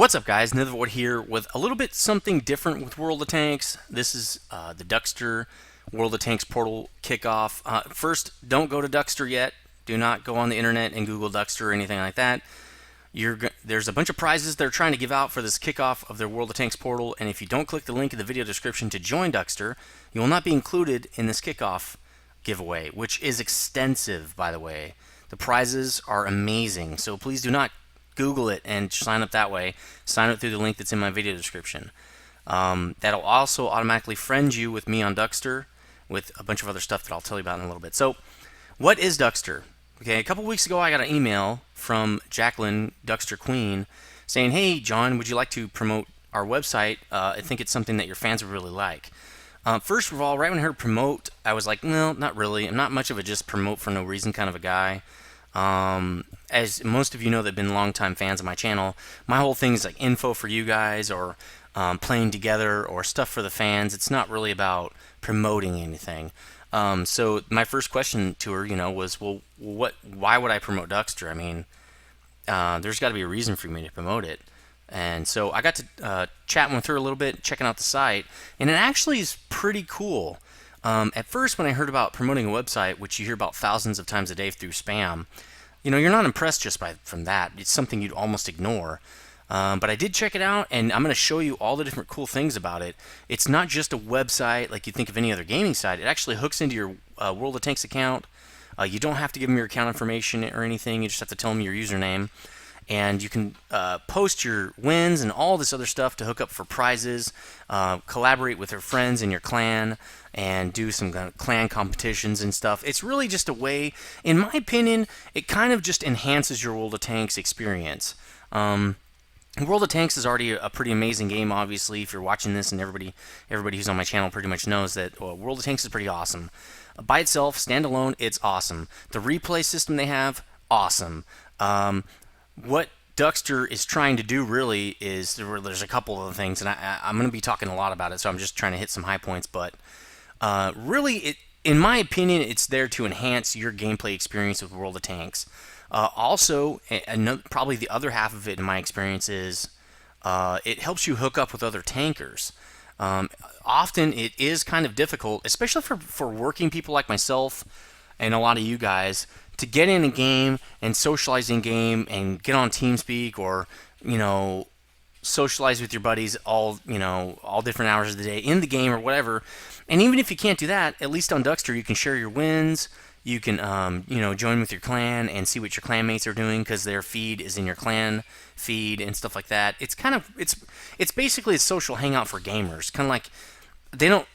What's up, guys? Nethervvoid here with a little bit something different with World of Tanks. This is the Duxter World of Tanks portal kickoff. First, don't go to Duxter yet. Do not go on the internet and Google Duxter or anything like that. There's a bunch of prizes they're trying to give out for this kickoff of their World of Tanks portal, and if you don't click the link in the video description to join Duxter, you will not be included in this kickoff giveaway, which is extensive, by the way. The prizes are amazing, so please do not Google it and sign up that way. Sign up through the link that's in my video description. That'll also automatically friend you with me on Duxter with a bunch of other stuff that I'll tell you about in a little bit. So, what is Duxter? Okay, a couple weeks ago I got an email from Jacqueline, Duxter Queen, saying, "Hey John, would you like to promote our website? I think it's something that your fans would really like." First of all, right when I heard promote, I was like, no, not really. I'm not much of a just promote for no reason kind of a guy. As most of you know that have been longtime fans of my channel, my whole thing is like info for you guys or playing together or stuff for the fans. It's not really about promoting anything. So my first question to her, was, well, why would I promote Duxter? I mean, there's got to be a reason for me to promote it. And so I got to chatting with her a little bit, checking out the site, and it actually is pretty cool. At first, when I heard about promoting a website, which you hear about thousands of times a day through spam, you're not impressed just from that. It's something you'd almost ignore. But I did check it out, and I'm going to show you all the different cool things about it. It's not just a website like you think of any other gaming site. It actually hooks into your World of Tanks account. You don't have to give them your account information or anything. You just have to tell them your username. And you can post your wins and all this other stuff to hook up for prizes, collaborate with your friends in your clan, and do some kind of clan competitions and stuff. It's really just a way, in my opinion, it kind of just enhances your World of Tanks experience. World of Tanks is already a pretty amazing game, obviously. If you're watching this, and everybody who's on my channel pretty much knows that World of Tanks is pretty awesome. By itself, standalone, it's awesome. The replay system they have, awesome. What Duxter is trying to do really is, there's a couple of things, and I'm going to be talking a lot about it, so I'm just trying to hit some high points, but really, in my opinion, it's there to enhance your gameplay experience with World of Tanks. Also, probably the other half of it, in my experience, is it helps you hook up with other tankers. Often, it is kind of difficult, especially for working people like myself and a lot of you guys, to get in a game and socialize in game and get on TeamSpeak or socialize with your buddies all different hours of the day in the game or whatever. And even if you can't do that, at least on Duxter you can share your wins. You can join with your clan and see what your clanmates are doing because their feed is in your clan feed and stuff like that. It's basically a social hangout for gamers. Kind of like they don't.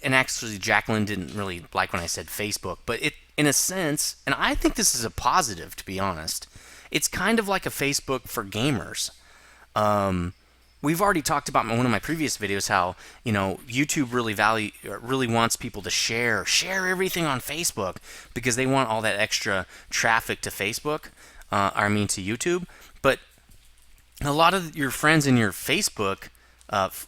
And actually, Jacqueline didn't really like when I said Facebook, but in a sense, and I think this is a positive, to be honest, it's kind of like a Facebook for gamers. We've already talked about in one of my previous videos how YouTube really wants people to share everything on Facebook because they want all that extra traffic to Facebook, to YouTube. But a lot of your friends in your Facebook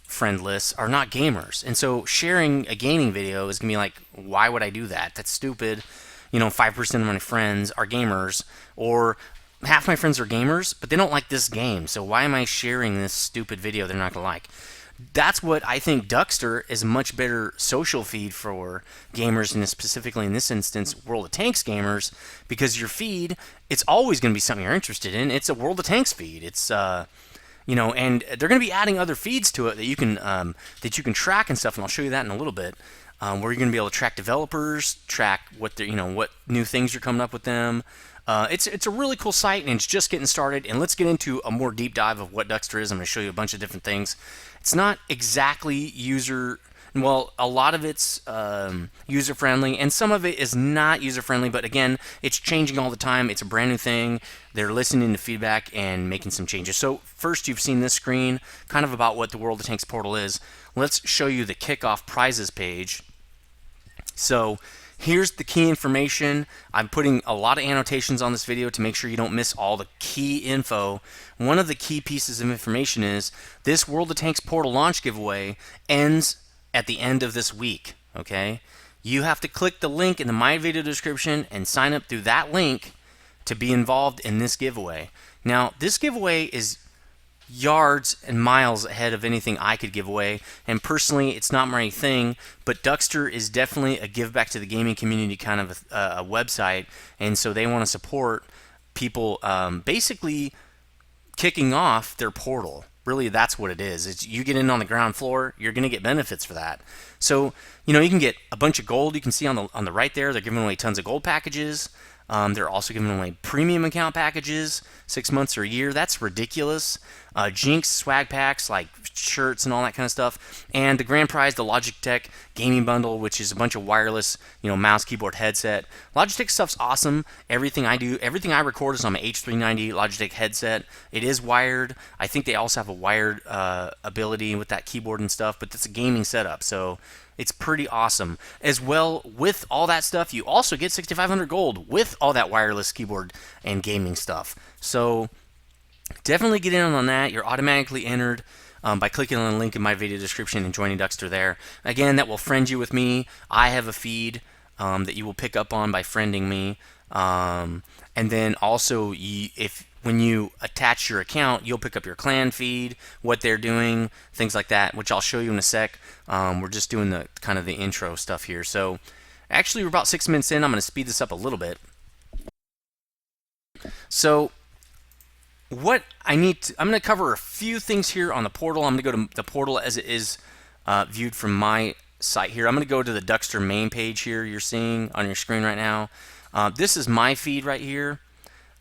friend lists are not gamers, and so sharing a gaming video is gonna be like, why would I do that? That's stupid. 5% of my friends are gamers, or half my friends are gamers, but they don't like this game, so why am I sharing this stupid video they're not gonna like? That's what I think Duxter is a much better social feed for gamers, and specifically in this instance, World of Tanks gamers, because your feed, it's always going to be something you're interested in. It's a World of Tanks feed. It's and they're going to be adding other feeds to it that you can track and stuff, and I'll show you that in a little bit. Where you're going to be able to track developers, track what what new things you're coming up with them. It's a really cool site, and it's just getting started. And let's get into a more deep dive of what Duxter is. I'm going to show you a bunch of different things. It's not exactly a lot of it's user-friendly, and some of it is not user-friendly, but again, it's changing all the time. It's a brand new thing. They're listening to feedback and making some changes. So first, you've seen this screen, kind of about what the World of Tanks portal is. Let's show you the kickoff prizes page. So here's the key information. I'm putting a lot of annotations on this video to make sure you don't miss all the key info. One of the key pieces of information is this World of Tanks portal launch giveaway ends at the end of this week, okay? You have to click the link in the my video description and sign up through that link to be involved in this giveaway. Now, this giveaway is yards and miles ahead of anything I could give away. And personally, it's not my thing, but Duxter is definitely a give back to the gaming community kind of a website, and so they want to support people basically kicking off their portal. Really, that's what it is. It's you get in on the ground floor, you're going to get benefits for that. So, you can get a bunch of gold. You can see on the right there, they're giving away tons of gold packages. They're also giving away premium account packages, 6 months or a year. That's ridiculous. Jinx swag packs like shirts and all that kind of stuff. And the grand prize, the Logitech gaming bundle, which is a bunch of wireless, mouse, keyboard, headset. Logitech stuff's awesome. Everything I record is on my H390 Logitech headset. It is wired. I think they also have a wired ability with that keyboard and stuff, but it's a gaming setup, so it's pretty awesome. As well, with all that stuff, you also get 6,500 gold with all that wireless keyboard and gaming stuff. So definitely get in on that. You're automatically entered by clicking on the link in my video description and joining Duxter there. Again, that will friend you with me. I have a feed that you will pick up on by friending me. And then also, when you attach your account, you'll pick up your clan feed, what they're doing, things like that, which I'll show you in a sec. We're just doing the kind of the intro stuff here. So actually, we're about 6 minutes in. I'm going to speed this up a little bit. So what I'm going to cover a few things here on the portal. I'm going to go to the portal as it is viewed from my site here. I'm going to go to the Duxter main page here you're seeing on your screen right now. This is my feed right here.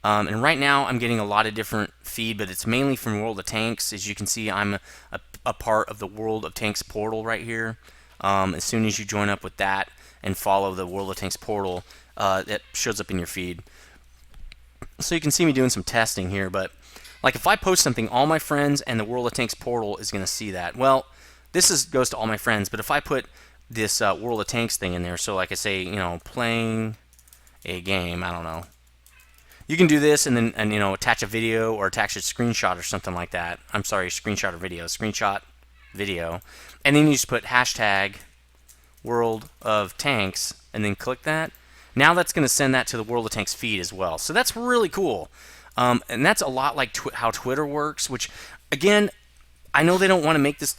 And right now I'm getting a lot of different feed, but it's mainly from World of Tanks. As you can see, I'm a part of the World of Tanks portal right here. As soon as you join up with that and follow the World of Tanks portal, that shows up in your feed. So you can see me doing some testing here, but like if I post something, all my friends and the World of Tanks portal is going to see that. Well, this goes to all my friends, but if I put this World of Tanks thing in there, so like I say, playing a game, I don't know. You can do this and then attach a video or attach a screenshot or something like that. I'm sorry, screenshot or video. Screenshot, video. And then you just put hashtag World of Tanks and then click that. Now that's going to send that to the World of Tanks feed as well. So that's really cool. And that's a lot like how Twitter works, which, again, I know they don't want to make this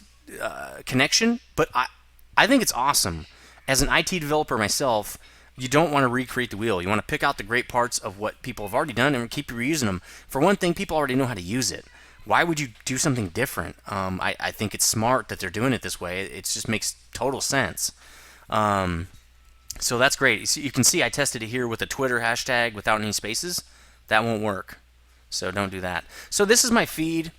connection, but I think it's awesome. As an IT developer myself, you don't want to recreate the wheel. You want to pick out the great parts of what people have already done and keep reusing them. For one thing, people already know how to use it. Why would you do something different? I think it's smart that they're doing it this way. It just makes total sense. So that's great. So you can see I tested it here with a Twitter hashtag without any spaces. That won't work. So don't do that. So this is my feed.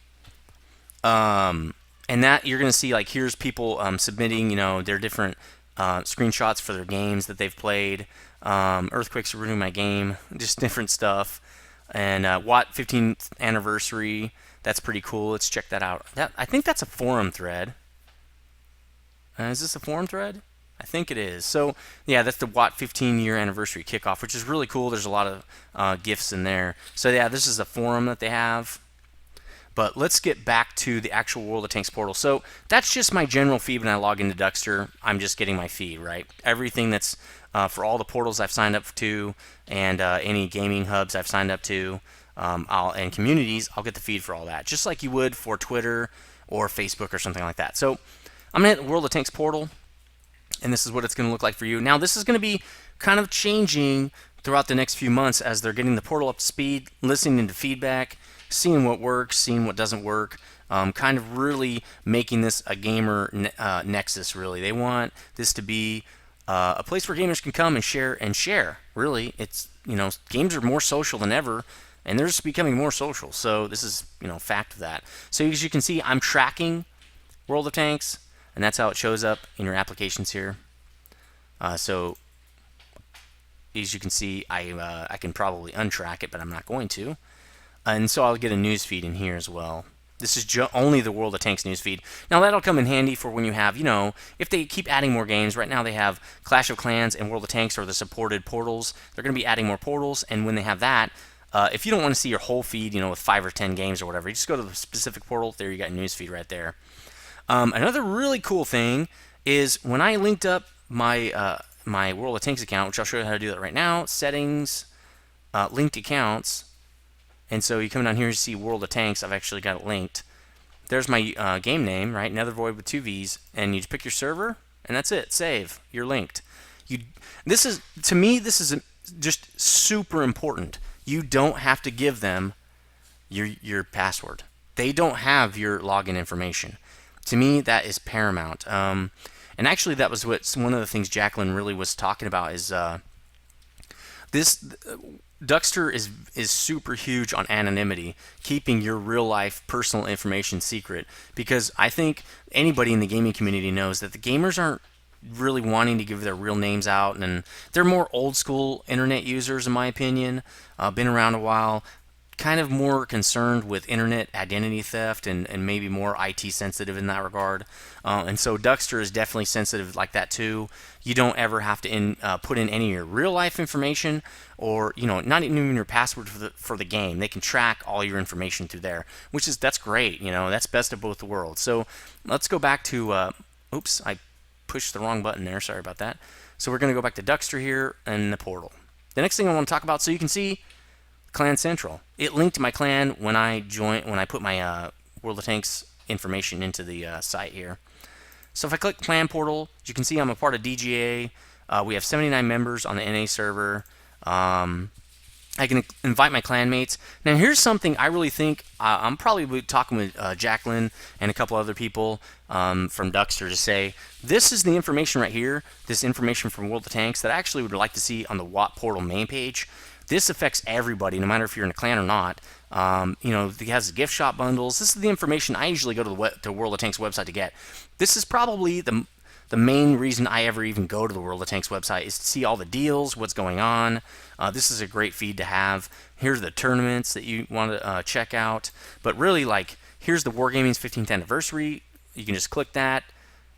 And that you're going to see, like, here's people submitting, their different screenshots for their games that they've played. Earthquakes are ruining my game. Just different stuff. And Watt 15th anniversary. That's pretty cool. Let's check that out. I think that's a forum thread. Is this a forum thread? I think it is. So, yeah, that's the Watt 15-year anniversary kickoff, which is really cool. There's a lot of GIFs in there. So, yeah, this is a forum that they have. But let's get back to the actual World of Tanks portal. So that's just my general feed when I log into Duxter. I'm just getting my feed, right? Everything that's for all the portals I've signed up to and any gaming hubs I've signed up to and communities, I'll get the feed for all that. Just like you would for Twitter or Facebook or something like that. So I'm going to hit the World of Tanks portal, and this is what it's going to look like for you. Now, this is going to be kind of changing throughout the next few months as they're getting the portal up to speed, listening to feedback, seeing what works, seeing what doesn't work, kind of really making this a gamer nexus, really. They want this to be a place where gamers can come and share. Really, it's, games are more social than ever, and they're just becoming more social. So this is, fact of that. So as you can see, I'm tracking World of Tanks, and that's how it shows up in your applications here. So as you can see, I can probably untrack it, but I'm not going to. And so I'll get a news feed in here as well. This is only the World of Tanks news feed. Now that'll come in handy for when you have, if they keep adding more games. Right now they have Clash of Clans and World of Tanks are the supported portals. They're going to be adding more portals, and when they have that, if you don't want to see your whole feed, with 5 or 10 games or whatever, you just go to the specific portal. There you got news feed right there. Another really cool thing is when I linked up my my World of Tanks account, which I'll show you how to do that right now. Settings, linked accounts. And so you come down here, you see World of Tanks. I've actually got it linked. there's my game name, right? Nethervvoid with 2 V's, and you just pick your server, and that's it. Save. You're linked. You. This is, to me, this is just super important. You don't have to give them your password. They don't have your login information. To me, that is paramount. And actually, that was one of the things Jacqueline really was talking about is this. Duxter is super huge on anonymity, keeping your real life personal information secret, because I think anybody in the gaming community knows that the gamers aren't really wanting to give their real names out, and they're more old school internet users in my opinion, been around a while, kind of more concerned with internet identity theft and maybe more IT sensitive in that regard. And so Duxter is definitely sensitive like that too. You don't ever have to put in any of your real life information, or not even your password for the game. They can track all your information through there, that's great. That's best of both worlds. So let's go back to oops, I pushed the wrong button there. Sorry about that. So we're going to go back to Duxter here and the portal. The next thing I want to talk about, so you can see Clan Central. It linked to my clan when I put my World of Tanks information into the site here. So if I click Clan Portal, you can see I'm a part of DGA. We have 79 members on the NA server. I can invite my clanmates. Now here's something I really think I'm probably talking with Jacqueline and a couple other people from Duxter to say this is the information right here, this information from World of Tanks that I actually would like to see on the WAT Portal main page. This affects everybody, no matter if you're in a clan or not. It has gift shop bundles. This is the information I usually go to the World of Tanks website to get. This is probably the main reason I ever even go to the World of Tanks website, is to see all the deals, what's going on. This is a great feed to have. Here's the tournaments that you want to check out. But really, here's the Wargaming's 15th anniversary. You can just click that.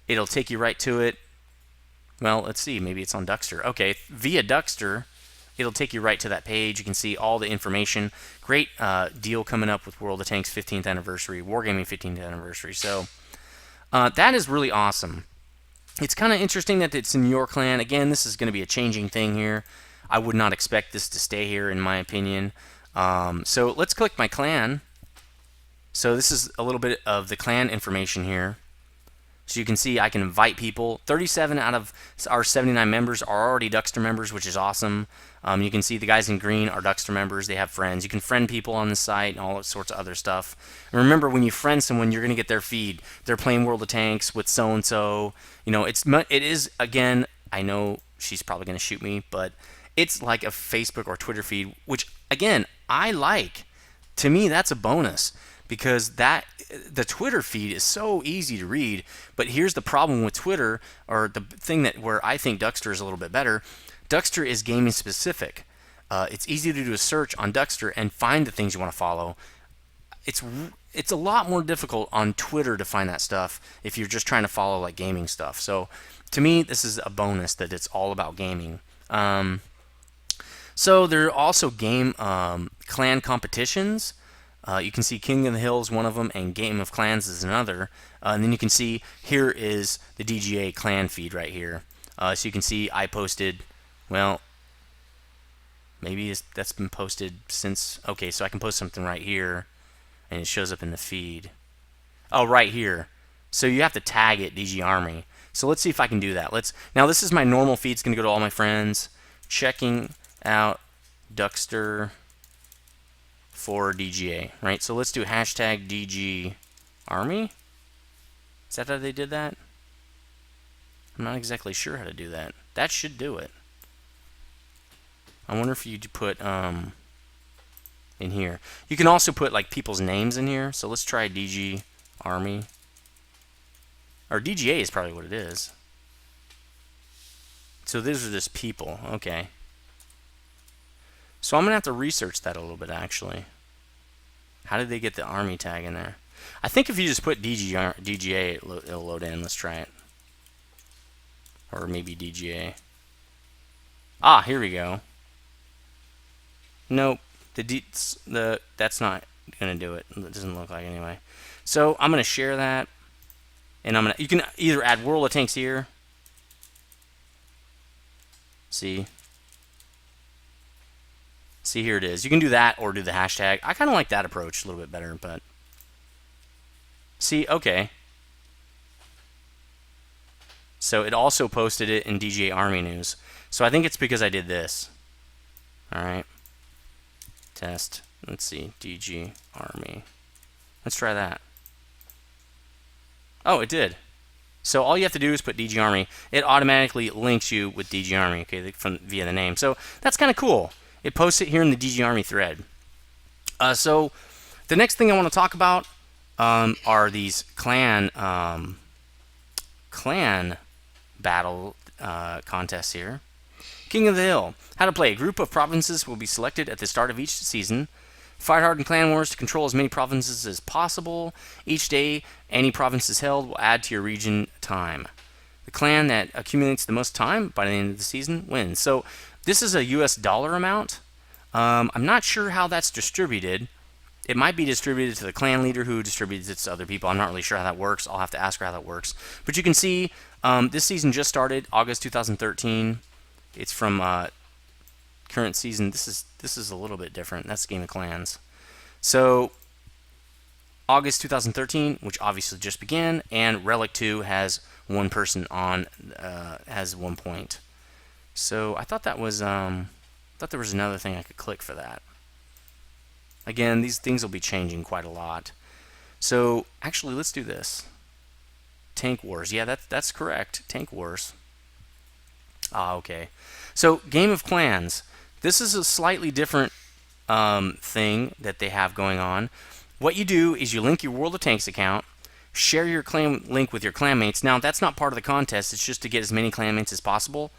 It'll take you right to it. Well, let's see. Maybe it's on Duxter. Okay, via Duxter, it'll take you right to that page. You can see all the information. Great deal coming up with World of Tanks 15th anniversary, Wargaming 15th anniversary. So that is really awesome. It's kind of interesting that it's in your clan. Again, this is going to be a changing thing here. I would not expect this to stay here, in my opinion. So let's click my clan. So this is a little bit of the clan information here. So you can see I can invite people. 37 out of our 79 members are already Duxter members, which is awesome. You can see the guys in green are Duxter members. They have friends. You can friend people on the site and all sorts of other stuff. And remember, when you friend someone, you're going to get their feed. They're playing World of Tanks with so-and-so. It is, again, I know she's probably going to shoot me, but it's like a Facebook or Twitter feed, which, again, I like. To me, that's a bonus, because the Twitter feed is so easy to read. But here's the problem with Twitter, or the thing where I think Duxter is a little bit better. Duxter is gaming specific. It's easy to do a search on Duxter and find the things you want to follow. It's a lot more difficult on Twitter to find that stuff if you're just trying to follow gaming stuff. So to me, this is a bonus that it's all about gaming. So there are also game clan competitions. You can see King of the Hill is one of them, and Game of Clans is another. And then you can see here is the DGA clan feed right here. So you can see I posted, well, maybe that's been posted since, okay, so I can post something right here, and it shows up in the feed. Oh, right here. So you have to tag it DG Army. So let's see if I can do that. Now this is my normal feed. It's going to go to all my friends. Checking out Duxter for DGA, right? So let's do hashtag DG Army. Is that how they did that? I'm not exactly sure how to do that. That should do it. I wonder if you put in here. You can also put people's names in here. So let's try DG Army. Or DGA is probably what it is. So these are just people. Okay. So I'm going to have to research that a little bit, actually. How did they get the Army tag in there? I think if you just put DGA, it'll load in. Let's try it. Or maybe DGA. Ah, here we go. Nope. That's not going to do it. It doesn't look like anyway. So I'm going to share that. And you can either add World of Tanks here. See, here it is. You can do that or do the hashtag. I kind of like that approach a little bit better, but See, okay. So it also posted it in DGA Army News. So I think it's because I did this. All right. Test. Let's see. DG Army. Let's try that. Oh, it did. So all you have to do is put DG Army. It automatically links you with DG Army, okay, via the name. So that's kind of cool. It posts it here in the DG Army thread. So the next thing I want to talk about are these clan battle contests here. King of the Hill. How to play. A group of provinces will be selected at the start of each season. Fight hard in clan wars to control as many provinces as possible. Each day any province is held will add to your region time. The clan that accumulates the most time by the end of the season wins. So this is a US dollar amount. I'm not sure how that's distributed. It might be distributed to the clan leader who distributes it to other people. I'm not really sure how that works. I'll have to ask her how that works. But you can see this season just started, August 2013. It's from current season. This is a little bit different. That's Game of Clans. So August 2013, which obviously just began, and Relic 2 has one person on, has 1 point. So I thought that was thought there was another thing I could click for that. Again, these things will be changing quite a lot. So actually, let's do this. Tank Wars. Yeah, that's correct. Tank Wars. Ah, okay. So Game of Clans. This is a slightly different thing that they have going on. What you do is you link your World of Tanks account, share your clan link with your clanmates. Now, that's not part of the contest. It's just to get as many clanmates as possible.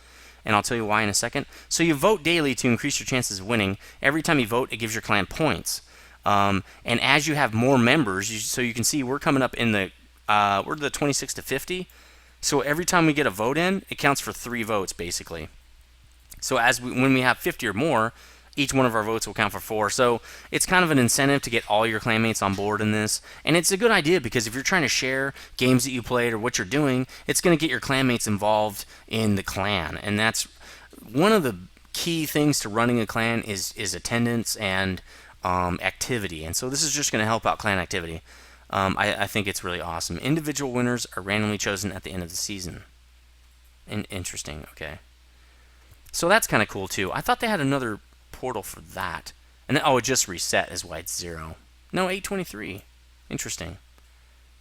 And I'll tell you why in a second. So you vote daily to increase your chances of winning. Every time you vote, it gives your clan points. And as you have more members, so you can see we're coming up in the we're the 26 to 50. So every time we get a vote in, it counts for 3 votes basically. So when we have 50 or more, each one of our votes will count for 4. So it's kind of an incentive to get all your clanmates on board in this. And it's a good idea because if you're trying to share games that you played or what you're doing, it's going to get your clanmates involved in the clan. And that's one of the key things to running a clan is attendance and activity. And so this is just going to help out clan activity. I think it's really awesome. Individual winners are randomly chosen at the end of the season. Interesting, okay. So that's kind of cool too. I thought they had another portal for that. And then, oh, it just reset is why it's 0. No, 823. Interesting.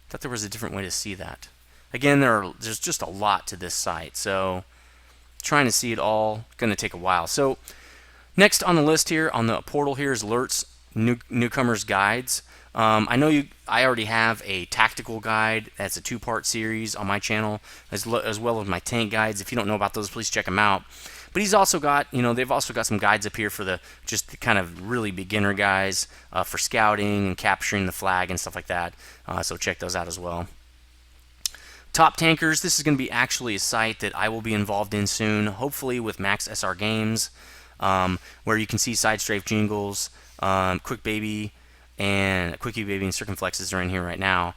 Thought there was a different way to see that. Again, there's just a lot to this site. So trying to see it all, going to take a while. So next on the list here, on the portal here is alerts, newcomers guides. I know I already have a tactical guide. That's a 2-part series on my channel, as well as my tank guides. If you don't know about those, please check them out. But he's also got, they've also got some guides up here for the kind of really beginner guys for scouting and capturing the flag and stuff like that. So check those out as well. Top Tankers. This is going to be actually a site that I will be involved in soon, hopefully with Max SR Games, where you can see Side Strafe Jingles, Quick Baby, and Circumflexes are in here right now.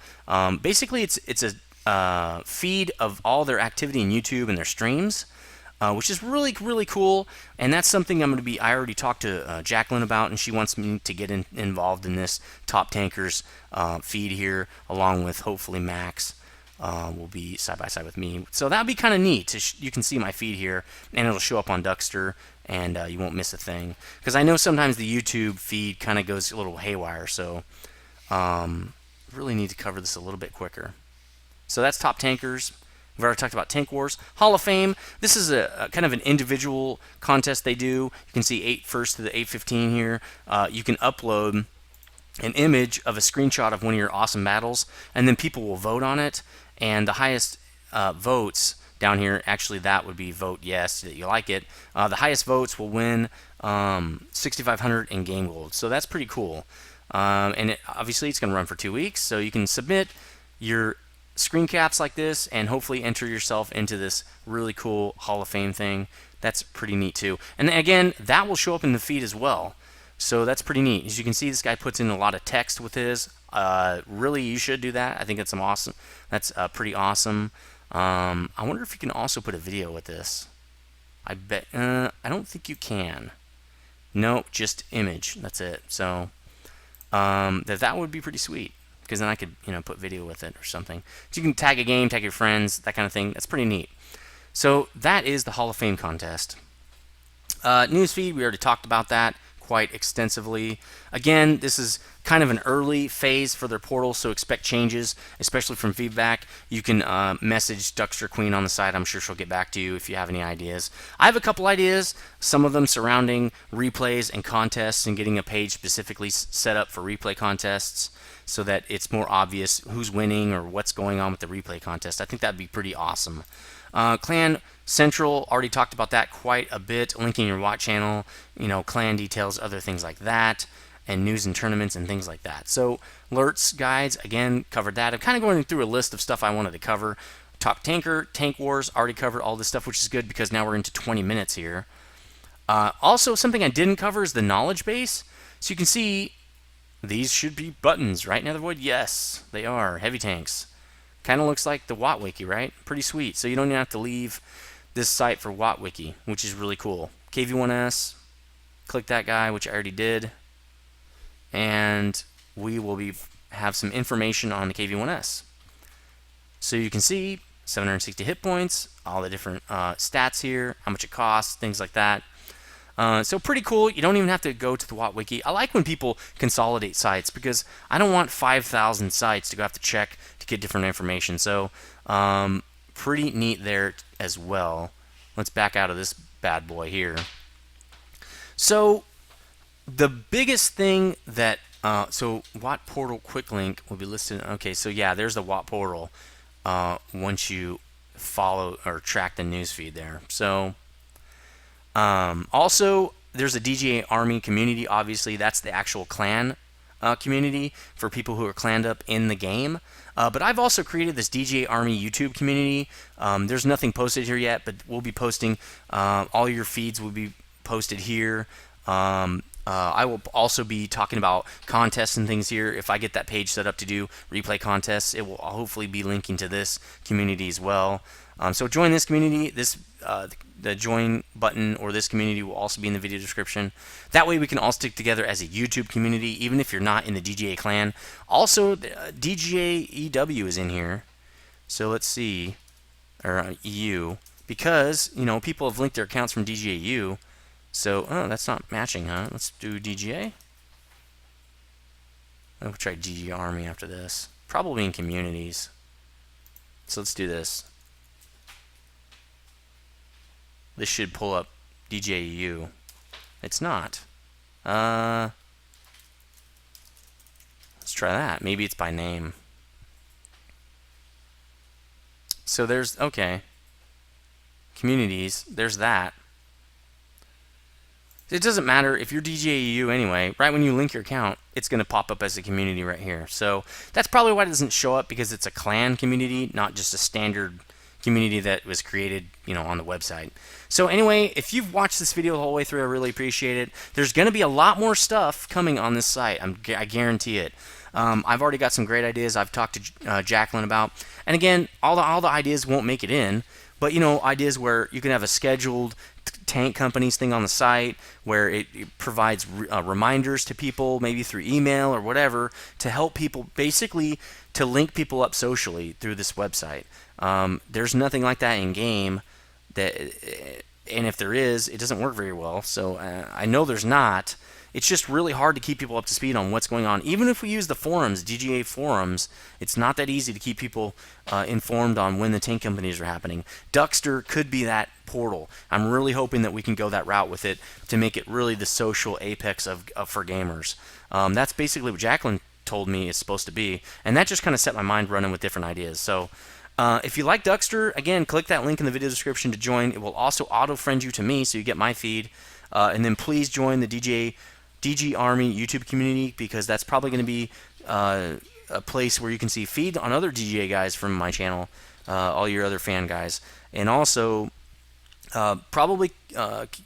Basically, it's a feed of all their activity in YouTube and their streams. Which is really, really cool, and that's something I already talked to Jacqueline about, and she wants me to get involved in this Top Tankers feed here, along with hopefully Max will be side by side with me. So that'd be kind of neat. You can see my feed here, and it'll show up on Duxter, and you won't miss a thing. Because I know sometimes the YouTube feed kind of goes a little haywire, so really need to cover this a little bit quicker. So that's Top Tankers. We've already talked about Tank Wars. Hall of Fame. This is a kind of an individual contest they do. You can see 8 to the 815 here. You can upload an image of a screenshot of one of your awesome battles, and then people will vote on it. And the highest votes down here, actually that would be vote yes, that you like it. The highest votes will win 6,500 in game gold. So that's pretty cool. And obviously it's going to run for 2 weeks, so you can submit your screen caps like this and hopefully enter yourself into this really cool Hall of Fame thing. That's pretty neat too. And again, that will show up in the feed as well. So that's pretty neat. As you can see, this guy puts in a lot of text with his. Really, you should do that. I think that's awesome. That's pretty awesome. I wonder if you can also put a video with this. I bet. I don't think you can. No, just image. That's it. So that would be pretty sweet. because then I could, put video with it or something. So you can tag a game, tag your friends, that kind of thing. That's pretty neat. So that is the Hall of Fame contest. Newsfeed, we already talked about that quite extensively. Again, this is kind of an early phase for their portal, so expect changes, especially from feedback. You can message Duxter Queen on the side. I'm sure she'll get back to you if you have any ideas. I have a couple ideas, some of them surrounding replays and contests and getting a page specifically set up for replay contests so that it's more obvious who's winning or what's going on with the replay contest. I think that'd be pretty awesome. Clan Central, already talked about that quite a bit, linking your watch channel, clan details, other things like that, and news and tournaments and things like that. So alerts, guides, again, covered that. I'm kind of going through a list of stuff I wanted to cover. Top Tanker, Tank Wars, already covered all this stuff, which is good because now we're into 20 minutes here. Also, something I didn't cover is the knowledge base. So you can see these should be buttons, right, Nethervvoid? Yes, they are. Heavy tanks. Kind of looks like the Watt Wiki, right? Pretty sweet. So you don't even have to leave this site for Watt Wiki, which is really cool. KV1S, click that guy, which I already did, and we will have some information on the KV1S. So you can see 760 hit points, all the different stats here, how much it costs, things like that. So pretty cool. You don't even have to go to the Watt Wiki. I like when people consolidate sites because I don't want 5,000 sites to go have to check to get different information. So pretty neat there as well. Let's back out of this bad boy here. So the biggest thing that so Watt Portal Quick Link will be listed. Okay, so yeah, there's the Watt Portal once you follow or track the newsfeed there. So also, there's a DGA Army community. Obviously, that's the actual clan community for people who are clanned up in the game. But I've also created this DGA Army YouTube community. There's nothing posted here yet, but we'll be posting. All your feeds will be posted here. I will also be talking about contests and things here. If I get that page set up to do replay contests, it will hopefully be linking to this community as well. So join this community. The join button or this community will also be in the video description. That way we can all stick together as a YouTube community, even if you're not in the DGA clan. Also, DGA EW is in here. So let's see, or EU, because people have linked their accounts from DGA EU. So, oh, that's not matching, huh? Let's do DGA. We'll try DGA Army after this. Probably in communities. So let's do this. This should pull up DJU. It's not. Let's try that. Maybe it's by name. So there's, okay. Communities, there's that. It doesn't matter if you're DJU anyway. Right when you link your account, it's going to pop up as a community right here. So that's probably why it doesn't show up, because it's a clan community, not just a standard community that was created, on the website. So anyway, if you've watched this video the whole way through, I really appreciate it. There's going to be a lot more stuff coming on this site. I guarantee it. I've already got some great ideas I've talked to Jacqueline about. And again, all the ideas won't make it in, but ideas where you can have a scheduled tank companies thing on the site where it provides reminders to people, maybe through email or whatever, to help people, basically to link people up socially through this website. There's nothing like that in game, and if there is, it doesn't work very well. So I know there's not. It's just really hard to keep people up to speed on what's going on. Even if we use the forums, DGA forums, it's not that easy to keep people informed on when the tank companies are happening. Duxter could be that portal. I'm really hoping that we can go that route with it to make it really the social apex of for gamers. That's basically what Jacqueline told me it's supposed to be, and that just kind of set my mind running with different ideas. So if you like Duxter, again, click that link in the video description to join. It will also auto-friend you to me, so you get my feed. And then please join the DG Army YouTube community, because that's probably going to be a place where you can see feed on other DGA guys from my channel, all your other fan guys. And also, probably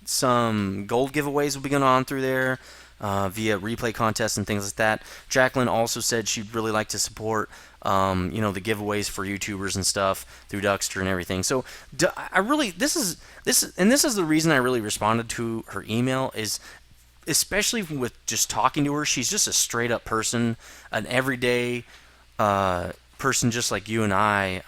some gold giveaways will be going on through there via replay contests and things like that. Jacqueline also said she'd really like to support the giveaways for YouTubers and stuff through Duxter and everything. So I really, this is the reason I really responded to her email, is especially with just talking to her. She's just a straight up person, an everyday person just like you and I,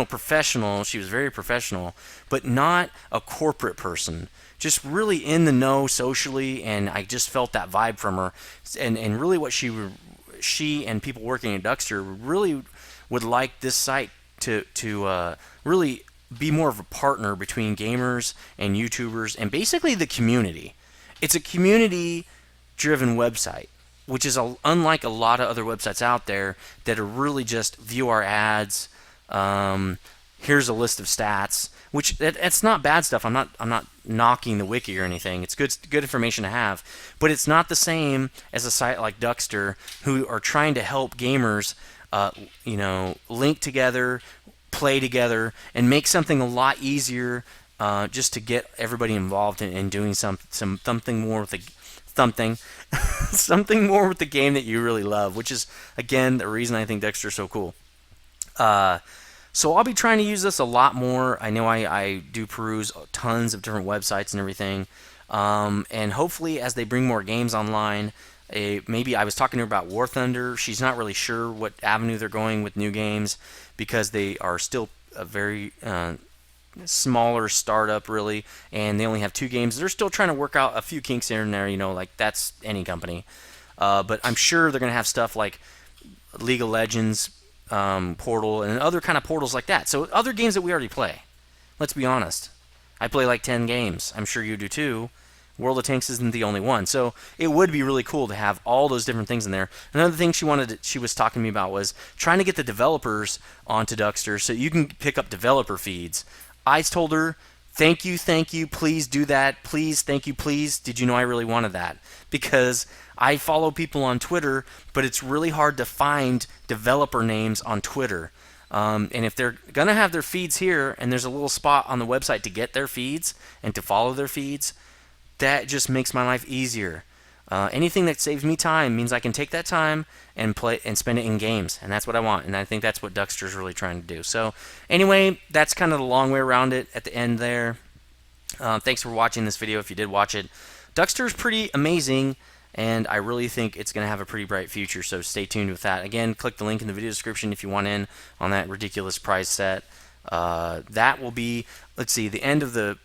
professional. She was very professional, but not a corporate person. Just really in the know socially, and I just felt that vibe from her. And really, what she and people working at Duxter really would like this site to really be more of a partner between gamers and YouTubers and basically the community. It's a community-driven website, which is unlike a lot of other websites out there that are really just view our ads. Here's a list of stats, which that's not bad stuff. I'm not knocking the wiki or anything. It's good information to have, but it's not the same as a site like Duxter, who are trying to help gamers, link together, play together, and make something a lot easier, just to get everybody involved in doing something more with the something something more with the game that you really love, which is again the reason I think Duxter is so cool. So I'll be trying to use this a lot more. I know I do peruse tons of different websites and everything, and hopefully as they bring more games online, maybe I was talking to her about War Thunder. She's not really sure what avenue they're going with new games because they are still a very smaller startup, really, and they only have 2 games. They're still trying to work out a few kinks here and there, like that's any company. But I'm sure they're going to have stuff like League of Legends, Portal, and other kind of portals like that. So other games that we already play. Let's be honest. I play like 10 games. I'm sure you do too. World of Tanks isn't the only one. So it would be really cool to have all those different things in there. Another thing she was talking to me about was trying to get the developers onto Duxter so you can pick up developer feeds. I told her, thank you, please do that. Please, thank you, please. Did you know I really wanted that? Because I follow people on Twitter, but it's really hard to find developer names on Twitter. And if they're going to have their feeds here, and there's a little spot on the website to get their feeds and to follow their feeds, that just makes my life easier. Anything that saves me time means I can take that time and play and spend it in games, and that's what I want. And I think that's what Duxter is really trying to do. So anyway, that's kind of the long way around it at the end there. Thanks for watching this video if you did watch it. Duxter is pretty amazing, and I really think it's going to have a pretty bright future, so stay tuned with that. Again, click the link in the video description if you want in on that ridiculous prize set. That will be, let's see, the end of the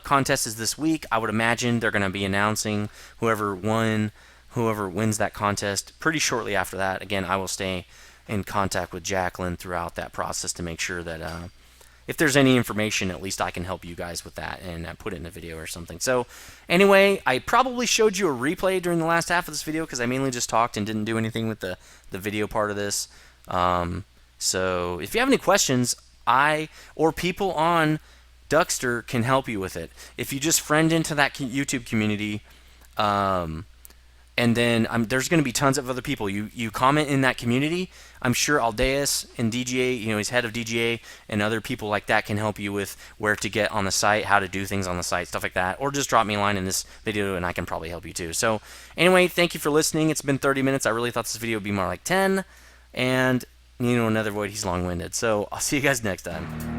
contest is this week. I would imagine they're going to be announcing whoever wins that contest pretty shortly after that. Again, I will stay in contact with Jacqueline throughout that process to make sure that if there's any information, at least I can help you guys with that and put it in a video or something. So anyway, I probably showed you a replay during the last half of this video because I mainly just talked and didn't do anything with the video part of this. So if you have any questions, or people on Duxter can help you with it. If you just friend into that YouTube community, and then there's going to be tons of other people. You comment in that community. I'm sure Aldeus and DGA, he's head of DGA, and other people like that can help you with where to get on the site, how to do things on the site, stuff like that. Or just drop me a line in this video, and I can probably help you too. So anyway, thank you for listening. It's been 30 minutes. I really thought this video would be more like 10. And, Nethervvoid, he's long-winded. So I'll see you guys next time.